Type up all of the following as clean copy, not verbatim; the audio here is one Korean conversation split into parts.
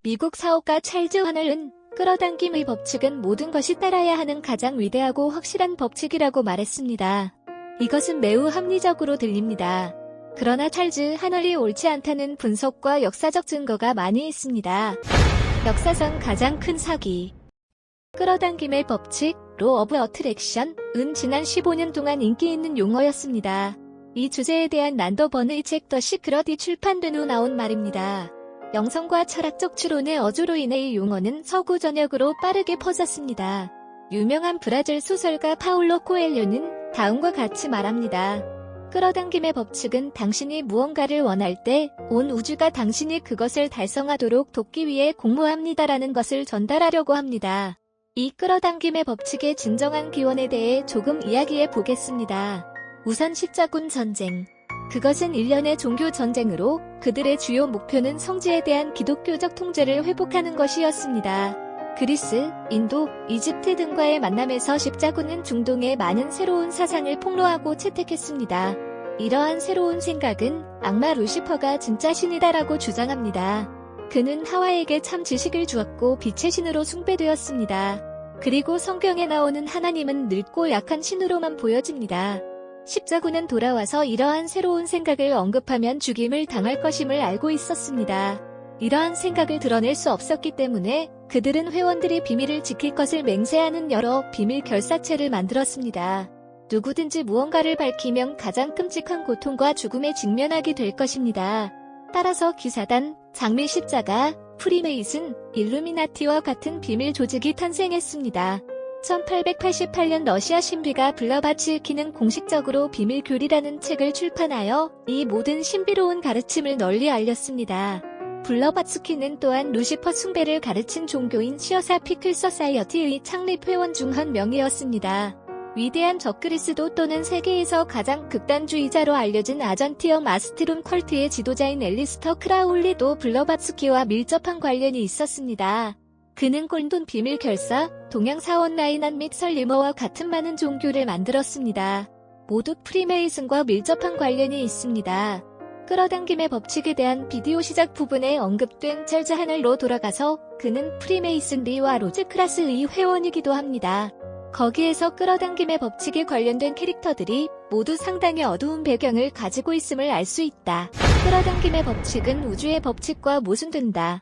미국 사업가 찰즈 하널은 끌어당김의 법칙은 모든 것이 따라야 하는 가장 위대하고 확실한 법칙이라고 말했습니다. 이것은 매우 합리적으로 들립니다. 그러나 찰즈 하널이 옳지 않다는 분석과 역사적 증거가 많이 있습니다. 역사상 가장 큰 사기. 끌어당김의 법칙, 로 오브 어트랙션은 지난 15년 동안 인기 있는 용어였습니다. 이 주제에 대한 난더 번의 책 더 시크럿이 출판된 후 나온 말입니다. 영성과 철학적 추론의 어조로 인해 이 용어는 서구 전역으로 빠르게 퍼졌습니다. 유명한 브라질 소설가 파울로 코엘료는 다음과 같이 말합니다. 끌어당김의 법칙은 당신이 무언가를 원할 때 온 우주가 당신이 그것을 달성하도록 돕기 위해 공모합니다라는 것을 전달하려고 합니다. 이 끌어당김의 법칙의 진정한 기원에 대해 조금 이야기해 보겠습니다. 우선 십자군 전쟁. 그것은 일련의 종교 전쟁으로 그들의 주요 목표는 성지에 대한 기독교적 통제를 회복하는 것이었습니다. 그리스, 인도, 이집트 등과의 만남에서 십자군은 중동의 많은 새로운 사상을 폭로하고 채택했습니다. 이러한 새로운 생각은 악마 루시퍼가 진짜 신이다라고 주장합니다. 그는 하와에게 참 지식을 주었고 빛의 신으로 숭배되었습니다. 그리고 성경에 나오는 하나님은 늙고 약한 신으로만 보여집니다. 십자군은 돌아와서 이러한 새로운 생각을 언급하면 죽임을 당할 것임을 알고 있었습니다. 이러한 생각을 드러낼 수 없었기 때문에 그들은 회원들이 비밀을 지킬 것을 맹세하는 여러 비밀 결사체를 만들었습니다. 누구든지 무언가를 밝히면 가장 끔찍한 고통과 죽음에 직면하게 될 것입니다. 따라서 기사단, 장미 십자가, 프리메이슨, 일루미나티와 같은 비밀 조직이 탄생했습니다. 1888년 러시아 신비가 블라바츠키는 공식적으로 비밀교리라는 책을 출판하여 이 모든 신비로운 가르침을 널리 알렸습니다. 블라바츠키는 또한 루시퍼 숭배를 가르친 종교인 시어사피클 서사이어티의 창립 회원 중 한 명이었습니다. 위대한 적그리스도 또는 세계에서 가장 극단주의자로 알려진 아전티엄 아스트룸 컬트의 지도자인 앨리스터 크라울리도 블라바츠키와 밀접한 관련이 있었습니다. 그는 꼴돈 비밀 결사, 동양 사원 라이난 및 설리머와 같은 많은 종교를 만들었습니다. 모두 프리메이슨과 밀접한 관련이 있습니다. 끌어당김의 법칙에 대한 비디오 시작 부분에 언급된 찰즈 하널로 돌아가서 그는 프리메이슨리와 로즈크라스의 회원이기도 합니다. 거기에서 끌어당김의 법칙에 관련된 캐릭터들이 모두 상당히 어두운 배경을 가지고 있음을 알 수 있다. 끌어당김의 법칙은 우주의 법칙과 모순된다.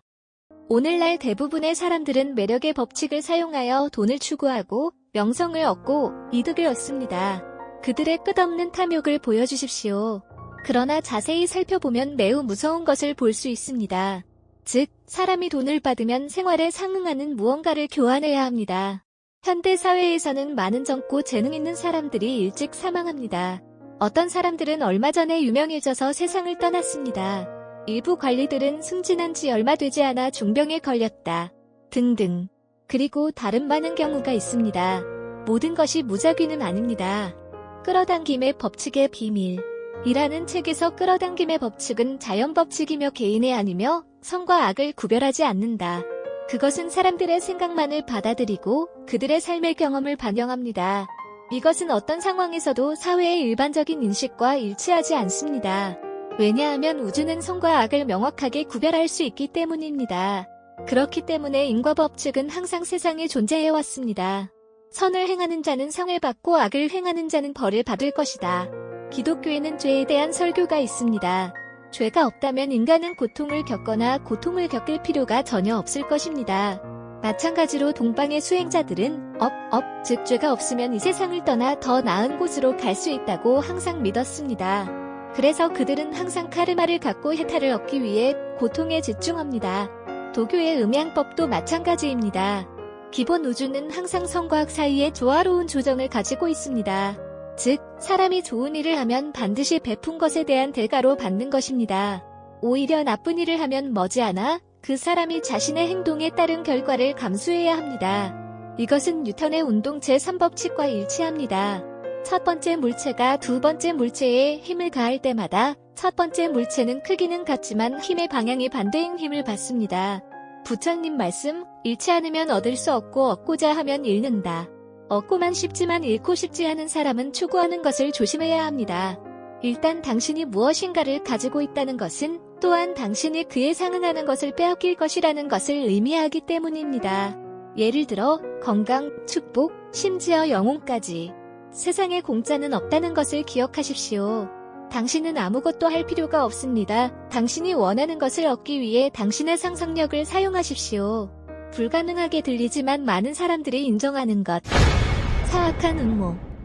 오늘날 대부분의 사람들은 매력의 법칙을 사용하여 돈을 추구하고 명성을 얻고 이득을 얻습니다. 그들의 끝없는 탐욕을 보여주십시오. 그러나 자세히 살펴보면 매우 무서운 것을 볼 수 있습니다. 즉, 사람이 돈을 받으면 생활에 상응하는 무언가를 교환해야 합니다. 현대 사회에서는 많은 젊고 재능 있는 사람들이 일찍 사망합니다. 어떤 사람들은 얼마 전에 유명해져서 세상을 떠났습니다. 일부 관리들은 승진한 지 얼마 되지 않아 중병에 걸렸다. 등등. 그리고 다른 많은 경우가 있습니다. 모든 것이 무작위는 아닙니다. 끌어당김의 법칙의 비밀. 이라는 책에서 끌어당김의 법칙은 자연법칙이며 개인의 아니며 선과 악을 구별하지 않는다. 그것은 사람들의 생각만을 받아들이고 그들의 삶의 경험을 반영합니다. 이것은 어떤 상황에서도 사회의 일반적인 인식과 일치하지 않습니다. 왜냐하면 우주는 선과 악을 명확하게 구별할 수 있기 때문입니다. 그렇기 때문에 인과법칙은 항상 세상에 존재해왔습니다. 선을 행하는 자는 상을 받고 악을 행하는 자는 벌을 받을 것이다. 기독교에는 죄에 대한 설교가 있습니다. 죄가 없다면 인간은 고통을 겪거나 고통을 겪을 필요가 전혀 없을 것입니다. 마찬가지로 동방의 수행자들은 즉 죄가 없으면 이 세상을 떠나 더 나은 곳으로 갈 수 있다고 항상 믿었습니다. 그래서 그들은 항상 카르마를 갖고 혜택을 얻기 위해 고통에 집중합니다. 도교의 음양법도 마찬가지입니다. 기본 우주는 항상 선과 악 사이에 조화로운 조정을 가지고 있습니다. 즉, 사람이 좋은 일을 하면 반드시 베푼 것에 대한 대가로 받는 것입니다. 오히려 나쁜 일을 하면 머지않아 그 사람이 자신의 행동에 따른 결과를 감수해야 합니다. 이것은 뉴턴의 운동 제3법칙과 일치합니다. 첫 번째 물체가 두 번째 물체에 힘을 가할 때마다 첫 번째 물체는 크기는 같지만 힘의 방향이 반대인 힘을 받습니다. 부처님 말씀, 잃지 않으면 얻을 수 없고 얻고자 하면 잃는다. 얻고만 싶지만 잃고 싶지 않은 사람은 추구하는 것을 조심해야 합니다. 일단 당신이 무엇인가를 가지고 있다는 것은 또한 당신이 그에 상응하는 것을 빼앗길 것이라는 것을 의미하기 때문입니다. 예를 들어 건강, 축복, 심지어 영혼까지. 세상에 공짜는 없다는 것을 기억하십시오. 당신은 아무것도 할 필요가 없습니다. 당신이 원하는 것을 얻기 위해 당신의 상상력을 사용하십시오. 불가능하게 들리지만 많은 사람들이 인정하는 것. 사악한 음모.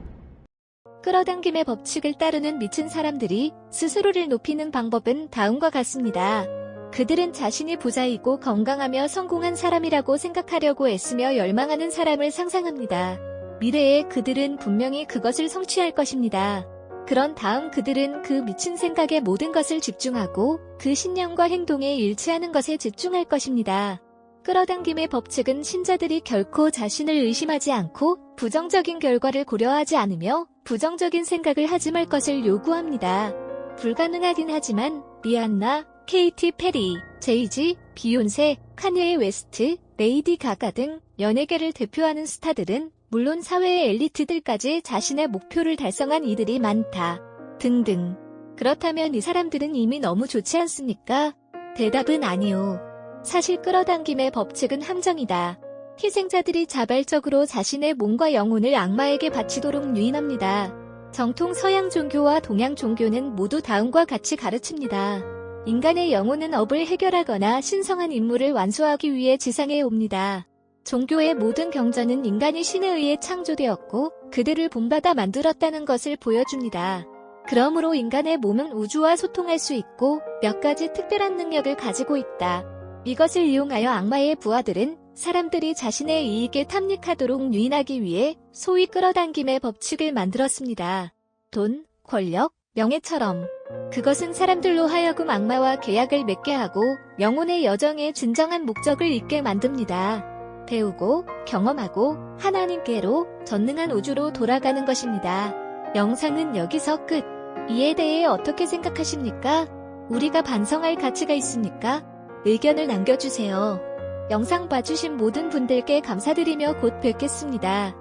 끌어당김의 법칙을 따르는 미친 사람들이 스스로를 높이는 방법은 다음과 같습니다. 그들은 자신이 부자이고 건강하며 성공한 사람이라고 생각하려고 애쓰며 열망하는 사람을 상상합니다. 미래에 그들은 분명히 그것을 성취할 것입니다. 그런 다음 그들은 그 미친 생각에 모든 것을 집중하고 그 신념과 행동에 일치하는 것에 집중할 것입니다. 끌어당김의 법칙은 신자들이 결코 자신을 의심하지 않고 부정적인 결과를 고려하지 않으며 부정적인 생각을 하지 말 것을 요구합니다. 불가능하긴 하지만 리안나, 케이티 페리, 제이지, 비욘세, 카니에 웨스트, 레이디 가가 등 연예계를 대표하는 스타들은 물론 사회의 엘리트들까지 자신의 목표를 달성한 이들이 많다. 등등. 그렇다면 이 사람들은 이미 너무 좋지 않습니까? 대답은 아니요. 사실 끌어당김의 법칙은 함정이다. 희생자들이 자발적으로 자신의 몸과 영혼을 악마에게 바치도록 유인합니다. 정통 서양 종교와 동양 종교는 모두 다음과 같이 가르칩니다. 인간의 영혼은 업을 해결하거나 신성한 임무를 완수하기 위해 지상에 옵니다. 종교의 모든 경전은 인간이 신에 의해 창조되었고 그들을 본받아 만들었다는 것을 보여줍니다. 그러므로 인간의 몸은 우주와 소통할 수 있고 몇 가지 특별한 능력을 가지고 있다. 이것을 이용하여 악마의 부하들은 사람들이 자신의 이익에 탐닉하도록 유인하기 위해 소위 끌어당김의 법칙을 만들었습니다. 돈, 권력, 명예처럼. 그것은 사람들로 하여금 악마와 계약을 맺게 하고 영혼의 여정의 진정한 목적을 잊게 만듭니다. 배우고 경험하고 하나님께로 전능한 우주로 돌아가는 것입니다. 영상은 여기서 끝. 이에 대해 어떻게 생각하십니까? 우리가 반성할 가치가 있습니까? 의견을 남겨주세요. 영상 봐주신 모든 분들께 감사드리며 곧 뵙겠습니다.